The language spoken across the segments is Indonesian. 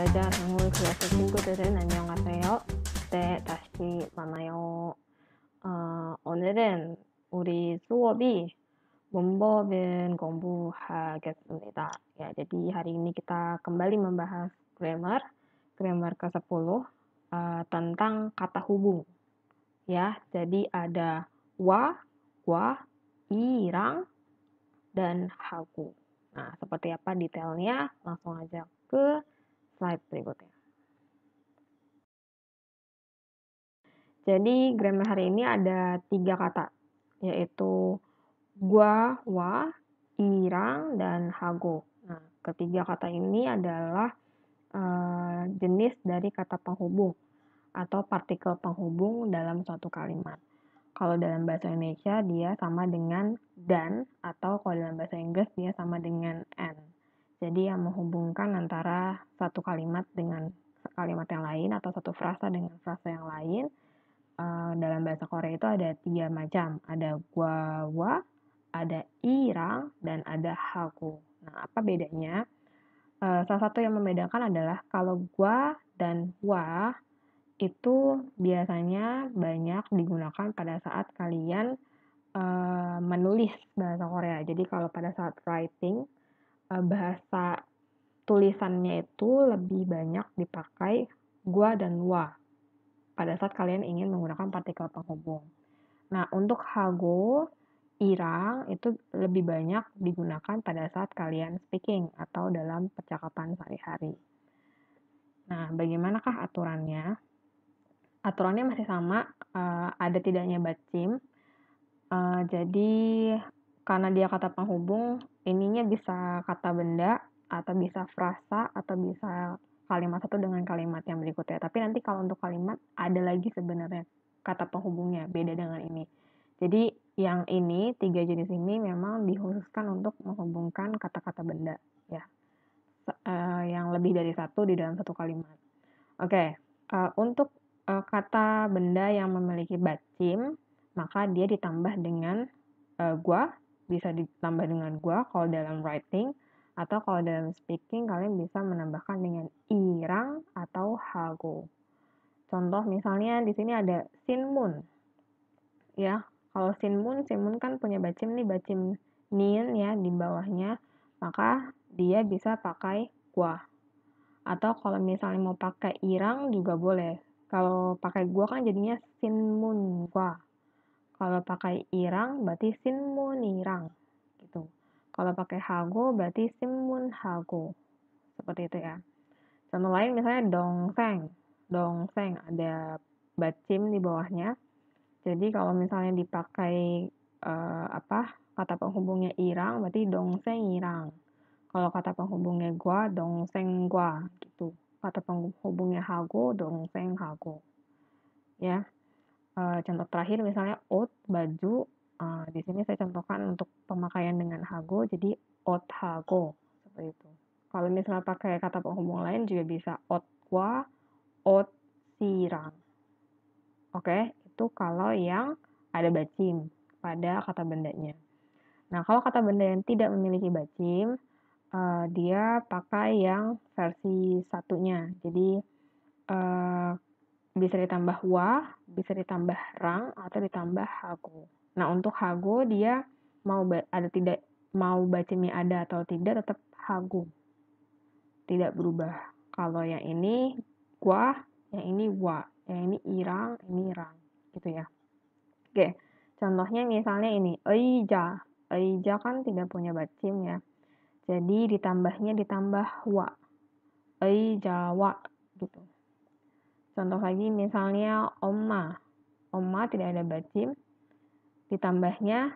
여자 한국어 클래스 친구들은 안녕하세요. 네, 다시 만나요. 오늘은 우리 수업이 문법은 공부하겠습니다. Ya, jadi hari ini kita kembali membahas grammar ke-10 tentang kata hubung. Ya, jadi ada wa, gua, irang, dan hagu. Nah, seperti apa detailnya? Langsung aja ke slide berikutnya. Jadi grammar hari ini ada 3 kata, yaitu gua, wa, irang, dan hago. Nah, ketiga kata ini adalah jenis dari kata penghubung atau partikel penghubung dalam suatu kalimat. Kalau dalam bahasa Indonesia dia sama dengan dan, atau kalau dalam bahasa Inggris dia sama dengan and. Jadi yang menghubungkan antara satu kalimat dengan kalimat yang lain atau satu frasa dengan frasa yang lain. Dalam bahasa Korea itu ada 3 macam. Ada gua, wa, ada irang, dan ada hago. Nah, apa bedanya? Salah satu yang membedakan adalah kalau gua dan wa itu biasanya banyak digunakan pada saat kalian menulis bahasa Korea. Jadi kalau pada saat writing, bahasa tulisannya itu lebih banyak dipakai gua dan wa pada saat kalian ingin menggunakan partikel penghubung. Nah, untuk hago, irang itu lebih banyak digunakan pada saat kalian speaking atau dalam percakapan sehari-hari. Nah, bagaimanakah aturannya? Aturannya masih sama, ada tidaknya bacim. Jadi, karena dia kata penghubung, ininya bisa kata benda, atau bisa frasa, atau bisa kalimat satu dengan kalimat yang berikutnya. Tapi nanti kalau untuk kalimat, ada lagi sebenarnya kata penghubungnya, beda dengan ini. Jadi, yang ini, 3 jenis ini memang dikhususkan untuk menghubungkan kata-kata benda, ya. Yang lebih dari satu di dalam satu kalimat. Oke, untuk kata benda yang memiliki bacim, maka dia ditambah dengan gua, bisa ditambah dengan gua kalau dalam writing, atau kalau dalam speaking kalian bisa menambahkan dengan irang atau hago. Contoh misalnya di sini ada sinmun. Ya, kalau sinmun kan punya bacim nih, bacim nin ya di bawahnya, maka dia bisa pakai gua. Atau kalau misalnya mau pakai irang juga boleh. Kalau pakai gua kan jadinya sinmun gua. Kalau pakai irang berarti sinmun irang gitu. Kalau pakai hago berarti sinmun hago. Seperti itu ya. Contoh lain misalnya dongseng. Dongseng ada bacim di bawahnya. Jadi kalau misalnya dipakai kata penghubungnya irang berarti dongseng irang. Kalau kata penghubungnya gua, dongseng gua gitu. Kata penghubungnya hago, dongseng hago. Ya. Contoh terakhir misalnya out, baju. Di sini saya contohkan untuk pemakaian dengan hago, jadi out hago. Seperti itu. Kalau misalnya pakai kata penghubung lain juga bisa out gua, out sirang. Oke, itu kalau yang ada bacim pada kata bendanya. Nah, kalau kata benda yang tidak memiliki bacim, dia pakai yang versi satunya. Jadi bisa ditambah wa, bisa ditambah rang, atau ditambah hago. Nah, untuk hago dia mau bacimnya ada atau tidak tetap hago. Tidak berubah. Kalau yang ini gua, yang ini wa, yang ini irang, ini rang. Gitu ya. Oke. Contohnya misalnya ini eija. Eija kan tidak punya bacim ya. Jadi ditambah wa. Jawa gitu. Contoh lagi misalnya omma. Omma tidak ada bacim. Ditambahnya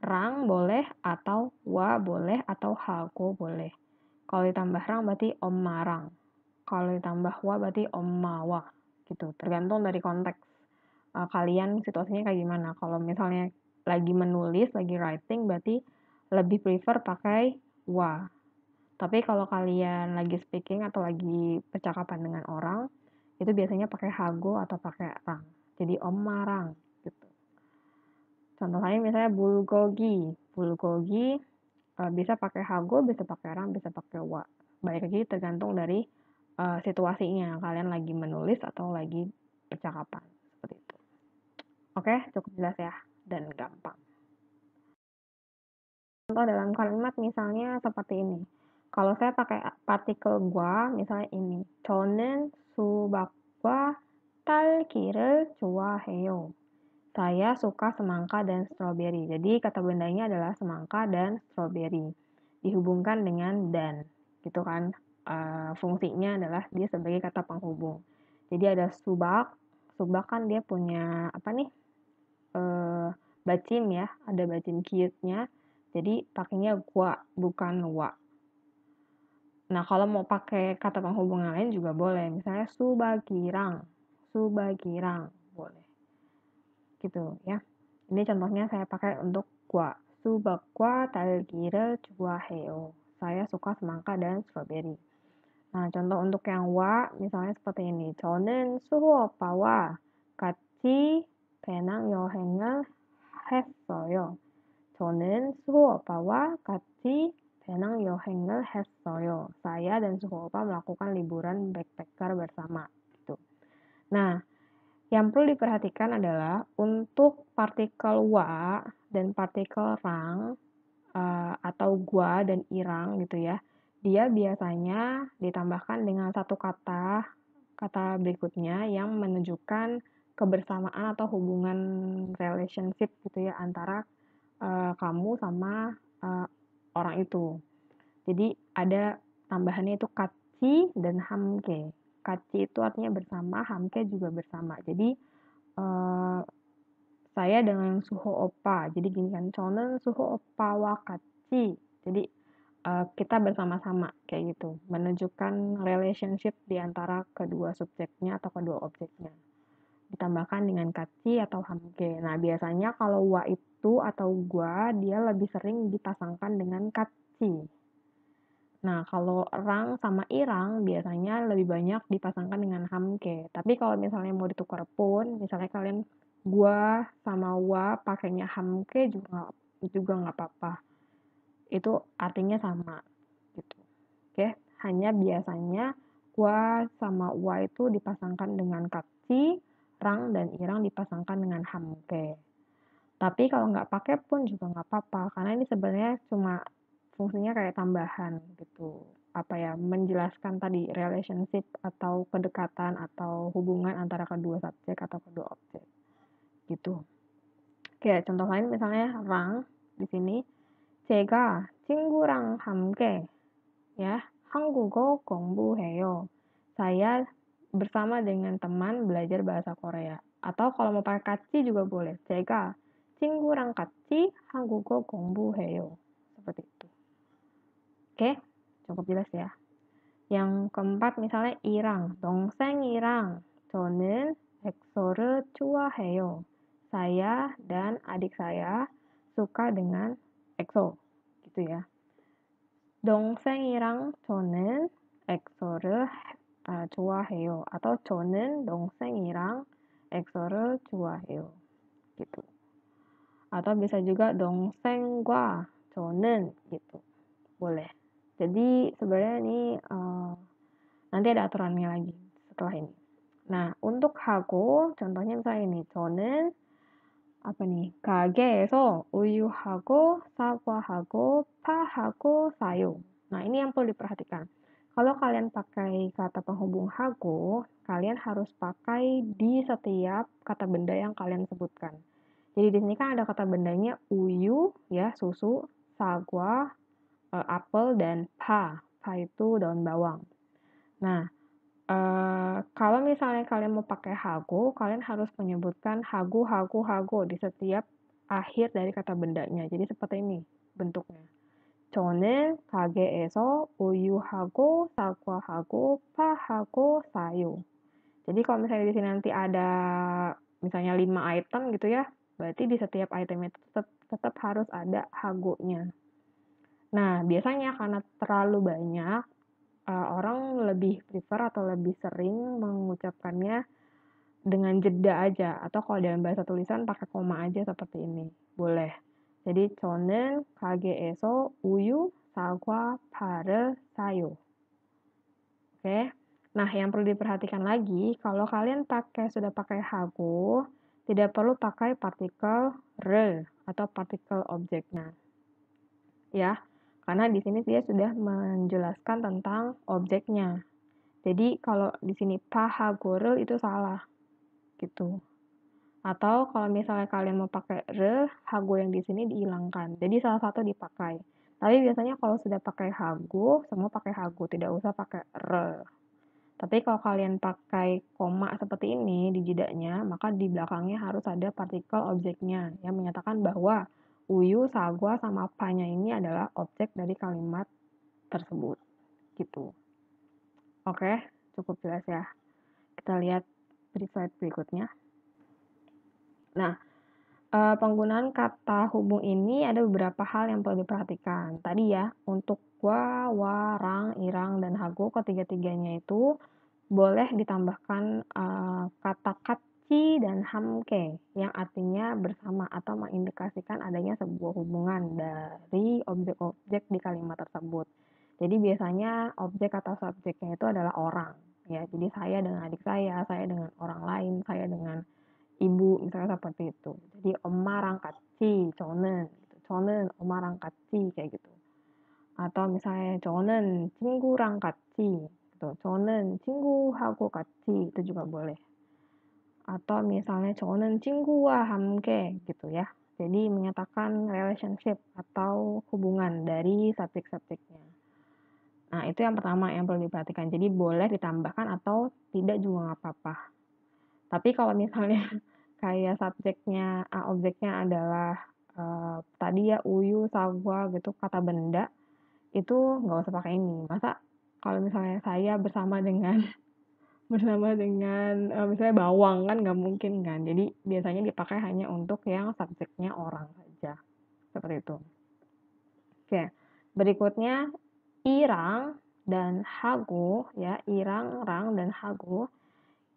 rang boleh, atau wa boleh, atau hago boleh. Kalau ditambah rang berarti ommarang. Kalau ditambah wa berarti ommawa gitu. Tergantung dari konteks kalian situasinya kayak gimana. Kalau misalnya lagi menulis, lagi writing berarti lebih prefer pakai wa. Tapi kalau kalian lagi speaking atau lagi percakapan dengan orang, itu biasanya pakai hago atau pakai rang. Jadi ommarang gitu. Contoh lain misalnya bulgogi. Bulgogi bisa pakai hago, bisa pakai rang, bisa pakai wa. Balik lagi tergantung dari situasinya, kalian lagi menulis atau lagi percakapan, seperti itu. Oke, cukup jelas ya, dan gampang. Contoh dalam kalimat misalnya seperti ini. Kalau saya pakai partikel gua, misalnya ini. 저는 수박과 딸기를 좋아해요. Saya suka semangka dan stroberi. Jadi kata bendanya adalah semangka dan stroberi. Dihubungkan dengan dan. Gitu kan. Fungsinya adalah dia sebagai kata penghubung. Jadi ada subak. Subak kan dia punya apa nih? Bacim ya. Ada bacim kiutnya. Jadi pakainya gua, bukan wa. Nah, kalau mau pakai kata penghubung yang lain juga boleh. Misalnya subagirang. Subagirang. Boleh. Gitu ya. Ini contohnya saya pakai untuk gua. 수박과 딸기를 좋아해요. Saya suka semangka dan stroberi. Nah, contoh untuk yang wa, misalnya seperti ini. 저는 수호 오빠와 같이 배낭 여행을 했어요. 저는 수호 오빠와 같이 배낭 여행을 했어요. Saya dan suhu opa melakukan liburan backpacker bersama. Gitu. Nah, yang perlu diperhatikan adalah untuk partikel wa dan partikel rang atau gua dan irang gitu ya. Dia biasanya ditambahkan dengan satu kata berikutnya yang menunjukkan kebersamaan atau hubungan relationship gitu ya antara kamu sama orang itu. Jadi ada tambahannya itu kaci dan hamke. Kaci itu artinya bersama, hamke juga bersama. Jadi saya dengan suho opa. Jadi gini kan, 저는 suho opa wa kaci. Jadi kita bersama-sama kayak gitu, menunjukkan relationship di antara kedua subjeknya atau kedua objeknya. Ditambahkan dengan kaci atau hamke. Nah, biasanya kalau wa itu atau gua, dia lebih sering dipasangkan dengan kaci. Nah, kalau rang sama irang biasanya lebih banyak dipasangkan dengan hamke. Tapi kalau misalnya mau ditukar pun, misalnya kalian gua sama wa pakainya hamke juga nggak apa-apa. Itu artinya sama gitu. Oke, hanya biasanya gua sama wa itu dipasangkan dengan kaci, rang dan irang dipasangkan dengan hamke. Tapi kalau nggak pakai pun juga nggak apa-apa, karena ini sebenarnya cuma fungsinya kayak tambahan gitu. Apa ya, menjelaskan tadi relationship atau kedekatan atau hubungan antara kedua subjek atau kedua objek. Gitu. Oke, contoh lain misalnya rang di sini. 제가 친구랑 함께 ya 한국어 공부해요. Saya bersama dengan teman belajar bahasa Korea. Atau kalau mau pakai 같이 juga boleh. 제가 친구랑 같이 한국어 공부해요. Seperti itu. Oke, cukup jelas ya. Yang keempat misalnya irang. 동생이랑 저는 엑소를 좋아해요. Saya dan adik saya suka dengan EXO. Gitu ya. 동생이랑 저는 엑소를 좋아해요. atau 저는 동생이랑 엑소를 좋아해요. gitu. Atau bisa juga 동생과 저는 gitu. Boleh. Jadi sebenarnya ini nanti ada aturannya lagi setelah ini. Nah, untuk hago, contohnya misalnya ini. 저는 apa nih? 가게에서 우유하고 사과하고 파하고 사요. Nah, ini yang perlu diperhatikan. Kalau kalian pakai kata penghubung hago, kalian harus pakai di setiap kata benda yang kalian sebutkan. Jadi di sini kan ada kata bendanya uyu, ya, susu, sagwa, apel, dan pa. Pa itu daun bawang. Nah, kalau misalnya kalian mau pakai hago, kalian harus menyebutkan hago di setiap akhir dari kata bendanya. Jadi seperti ini bentuknya. 저는 가게에서 우유하고 사과하고 파하고 사요. Jadi kalau misalnya di sini nanti ada misalnya 5 item gitu ya, berarti di setiap item itu tetap harus ada hagonya. Nah, biasanya karena terlalu banyak, orang lebih prefer atau lebih sering mengucapkannya dengan jeda aja. Atau kalau dalam bahasa tulisan pakai koma aja seperti ini. Boleh. Jadi, 저는 가게에서 우유, 사과, 파를 사요. Oke. Nah, yang perlu diperhatikan lagi, kalau kalian sudah pakai hago, tidak perlu pakai partikel re atau partikel objeknya. Ya, karena di sini dia sudah menjelaskan tentang objeknya. Jadi kalau di sini pahagorel itu salah gitu. Atau kalau misalnya kalian mau pakai re, hago yang di sini dihilangkan. Jadi salah satu dipakai. Tapi biasanya kalau sudah pakai hago, semua pakai hago, tidak usah pakai re. Tapi kalau kalian pakai koma seperti ini di jedanya, maka di belakangnya harus ada partikel objeknya yang menyatakan bahwa uyu, sagwa, sama panya ini adalah objek dari kalimat tersebut. Gitu. Oke, cukup jelas ya. Kita lihat di slide berikutnya. Nah, penggunaan kata hubung ini ada beberapa hal yang perlu diperhatikan. Tadi ya, untuk wa, rang, irang, dan hago, ketiga-tiganya itu boleh ditambahkan kata katci dan hamke yang artinya bersama atau mengindikasikan adanya sebuah hubungan dari objek-objek di kalimat tersebut. Jadi biasanya objek atau subjeknya itu adalah orang. Ya, jadi saya dengan adik saya dengan orang lain, saya dengan ibu, misalnya seperti itu. Jadi 엄마랑 같이 저는 엄마랑 같이 kayak gitu. Atau misalnya 저는 친구랑 같이 gitu. 저는 친구하고 같이 itu juga boleh. Atau misalnya 저는 친구와 함께 gitu ya. Jadi menyatakan relationship atau hubungan dari subjek-subjeknya. Nah, itu yang pertama yang perlu diperhatikan. Jadi boleh ditambahkan atau tidak juga nggak apa-apa. Tapi kalau misalnya kayak objeknya adalah tadi ya uyu, sagwa gitu, kata benda, itu nggak usah pakai ini. Masa kalau misalnya saya bersama dengan misalnya bawang kan nggak mungkin kan. Jadi biasanya dipakai hanya untuk yang subjeknya orang saja. Seperti itu. Oke. Berikutnya irang dan hago ya, irang, rang dan hago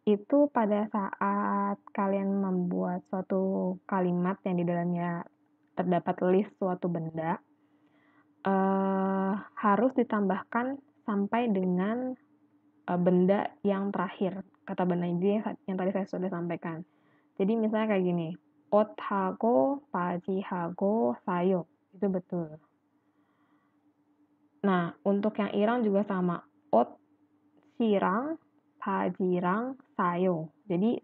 itu pada saat kalian membuat suatu kalimat yang di dalamnya terdapat list suatu benda, harus ditambahkan sampai dengan benda yang terakhir. Kata benda ini yang tadi saya sudah sampaikan. Jadi misalnya kayak gini, 옷하고 바지하고 사요. Itu betul. Nah, untuk yang irang juga sama. 옷, sirang, pajirang, sayo. Jadi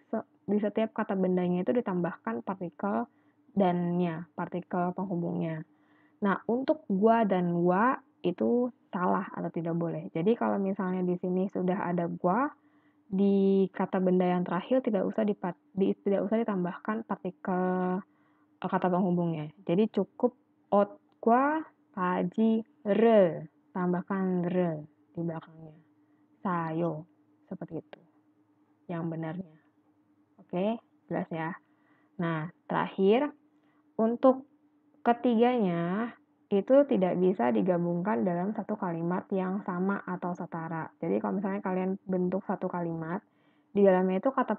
di setiap kata bendanya itu ditambahkan partikel dannya, partikel penghubungnya. Nah, untuk gua dan wa itu salah atau tidak boleh. Jadi kalau misalnya di sini sudah ada gua, di kata benda yang terakhir tidak usah ditambahkan partikel kata penghubungnya. Jadi cukup ot gua, paji, re, tambahkan re di belakangnya. Sayo, seperti itu yang benarnya. Oke, jelas ya. Nah, terakhir, untuk ketiganya itu tidak bisa digabungkan dalam satu kalimat yang sama atau setara. Jadi kalau misalnya kalian bentuk satu kalimat, di dalamnya itu kata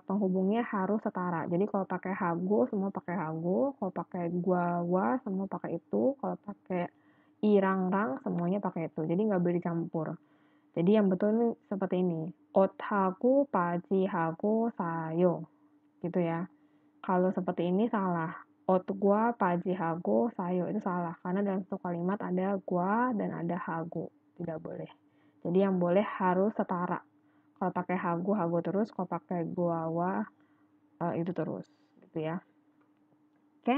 penghubungnya harus setara. Jadi kalau pakai hago, semua pakai hago. Kalau pakai gua, semua pakai itu. Kalau pakai irang-rang, semuanya pakai itu. Jadi nggak boleh dicampur. Jadi yang betul ini seperti ini. 옷하고 바지하고 사요. Gitu ya. Kalau seperti ini salah. Ot gua, pajihago, sayo itu salah. Karena dalam satu kalimat ada gua dan ada hago. Tidak boleh. Jadi yang boleh harus setara. Kalau pakai hago terus. Kalau pakai gua, itu terus. Gitu ya. Oke.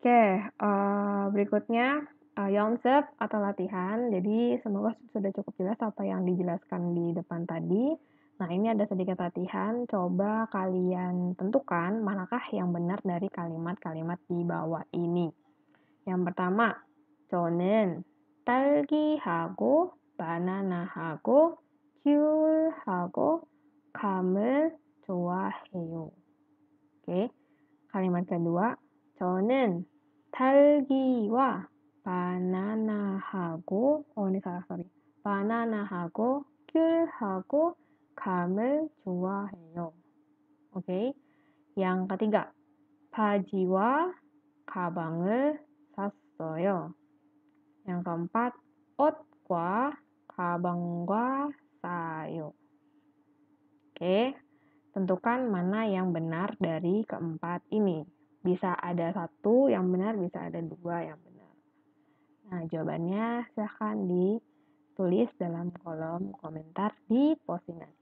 Oke. Berikutnya. Yonsep atau latihan. Jadi semoga sudah cukup jelas apa yang dijelaskan di depan tadi. Nah, ini ada sedikit latihan. Coba kalian tentukan manakah yang benar dari kalimat-kalimat di bawah ini. Yang pertama, 저는 딸기하고 바나나하고 귤하고 감을 좋아해요. Oke. Kalimat kedua, 저는 딸기와 바나나하고 ini salah, sorry. 바나나하고 귤하고 감을 좋아해요. Oke. Yang ketiga, 바지와 가방을 있어요. Yang keempat, 옷과 가방과 싸요. Oke, tentukan mana yang benar dari keempat ini. Bisa ada satu yang benar, bisa ada dua yang benar. Nah, jawabannya silahkan ditulis dalam kolom komentar di postingan